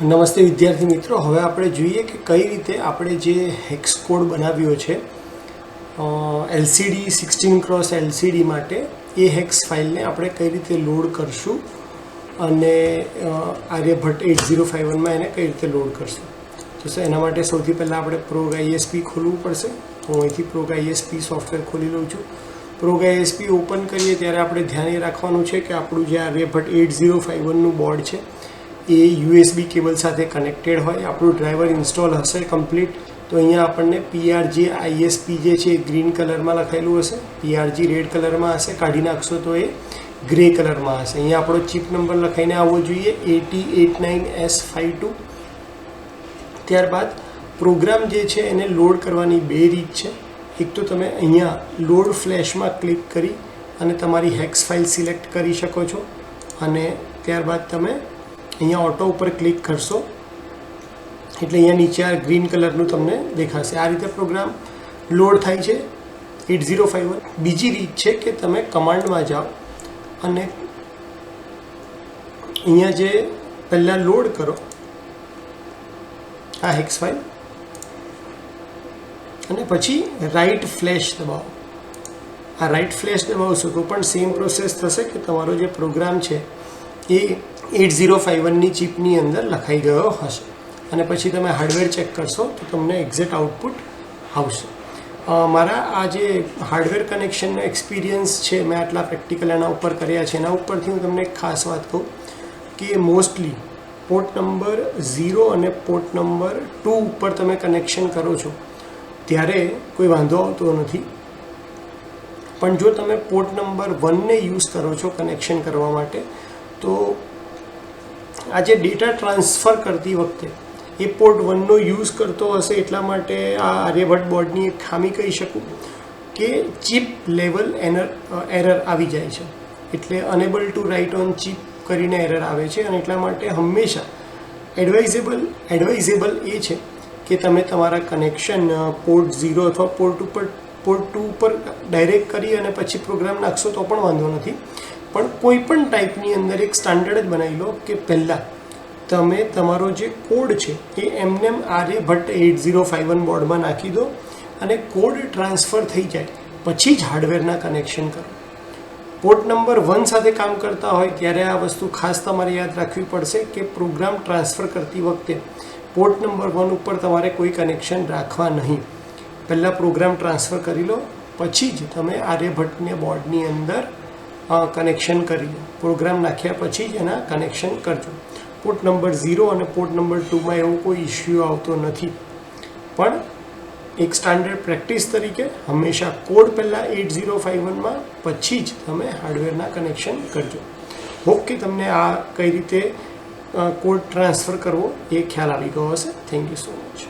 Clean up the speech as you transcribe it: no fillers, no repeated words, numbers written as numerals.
નમસ્તે વિદ્યાર્થી મિત્રો, હવે આપણે જોઈએ કે કઈ રીતે આપણે જે હેક્સ કોડ બનાવ્યો છે LCD 16x LCD માટે એ હેક્સ ફાઇલને આપણે કઈ રીતે લોડ કરશું અને આર્યભટ્ટ 8051માં એને કઈ રીતે લોડ કરશું. તો એના માટે સૌથી પહેલાં આપણે પ્રોગ ISP ખોલવું પડશે. હું અહીંથી પ્રોગ ISP સોફ્ટવેર ખોલી લઉં છું. પ્રોગ ISP ઓપન કરીએ ત્યારે આપણે ધ્યાન એ રાખવાનું છે કે આપણું જે આર્યભટ્ટ 8051નું બોર્ડ છે એ USB કેબલ સાથે કનેક્ટેડ હોય. આપણું ડ્રાઈવર ઇન્સ્ટોલ હશે કમ્પ્લીટ, તો અહીંયા આપણને PRG ISP જે છે એ ગ્રીન કલરમાં લખાયેલું હશે, PRG રેડ કલરમાં હશે, કાઢી નાખશો તો એ ગ્રે કલરમાં હશે. અહીંયા આપણો ચિપ નંબર લખાઈને આવવો જોઈએ 8089S52. ત્યારબાદ પ્રોગ્રામ જે છે એને લોડ કરવાની બે રીત છે. એક તો તમે અહીંયા લોડ ફ્લેશમાં ક્લિક કરી અને તમારી હેક્સ ફાઇલ સિલેક્ટ કરી શકો છો અને ત્યારબાદ તમે અહીંયા ઓટો ઉપર ક્લિક કરશો એટલે અહીંયા નીચે આ ગ્રીન કલરનું તમને દેખાશે. આ રીતે પ્રોગ્રામ લોડ થાય છે 8051. બીજી રીત છે કે તમે કમાન્ડમાં જાઓ અને અહીંયા જે પહેલાં લોડ કરો આ હેક્સ ફાઇલ અને પછી રાઇટ ફ્લેશ દબાવો. આ રાઇટ ફ્લેશ દબાવશો તો પણ સેમ પ્રોસેસ થશે કે તમારો જે પ્રોગ્રામ છે એ 8051ની ચિપની અંદર લખાઈ ગયો હશે અને પછી તમે હાર્ડવેર ચેક કરશો તો તમને એક્ઝેક્ટ આઉટપુટ આવશે. મારા આ જે હાર્ડવેર કનેક્શનનો એક્સપિરિયન્સ છે, મેં આટલા પ્રેક્ટિકલ એના ઉપર કર્યા છે, એના ઉપરથી હું તમને એક ખાસ વાત કહું કે મોસ્ટલી પોર્ટ નંબર 0 અને પોર્ટ નંબર 2 ઉપર તમે કનેક્શન કરો છો ત્યારે કોઈ વાંધો આવતો નથી. પણ જો તમે પોર્ટ નંબર 1ને યુઝ કરો છો કનેક્શન કરવા માટે તો આ જે ડેટા ટ્રાન્સફર કરતી વખતે એ પોર્ટ 1નો યુઝ કરતો હશે. એટલા માટે આ આર્યભટ્ટ બોર્ડની એક ખામી કહી શકું કે ચિપ લેવલ એરર આવી જાય છે, એટલે unable to write on chip કરીને એરર આવે છે. અને એટલા માટે હંમેશા એડવાઇઝેબલ એ છે કે તમે તમારા કનેક્શન પોર્ટ 0 અથવા પોર્ટ 2 ઉપર ડાયરેક્ટ કરી અને પછી પ્રોગ્રામ નાખશો તો પણ વાંધો નથી. પણ કોઈ પણ ટાઈપની અંદર એક સ્ટાન્ડર્ડ જ બનાવી લો કે પહેલાં તમે તમારો જે કોડ છે એ એમને આર્યભટ્ટ 8051 બોર્ડમાં નાખી દો અને કોડ ટ્રાન્સફર થઈ જાય પછી જ હાર્ડવેરના કનેક્શન કરો. પોર્ટ નંબર 1 સાથે કામ કરતા હોય ત્યારે આ વસ્તુ ખાસ તમારે યાદ રાખવી પડશે કે પ્રોગ્રામ ટ્રાન્સફર કરતી વખતે પોર્ટ નંબર 1 ઉપર તમારે કોઈ કનેક્શન રાખવા નહીં. પહેલાં પ્રોગ્રામ ટ્રાન્સફર કરી લો પછી જ તમે આર્યભટ્ટને બોર્ડની અંદર કનેક્શન કરી લો. પ્રોગ્રામ નાખ્યા પછી જ એના કનેક્શન કરજો. પોર્ટ નંબર 0 અને પોર્ટ નંબર 2માં એવો કોઈ ઇશ્યુ આવતો નથી. પણ એક સ્ટાન્ડર્ડ પ્રેક્ટિસ તરીકે હંમેશા કોડ પહેલાં 8051માં પછી જ તમે હાર્ડવેરના કનેક્શન કરજો. હોપ કે તમને આ કઈ રીતે કોડ ટ્રાન્સફર કરવો એ ખ્યાલ આવી ગયો હશે. Thank you so much.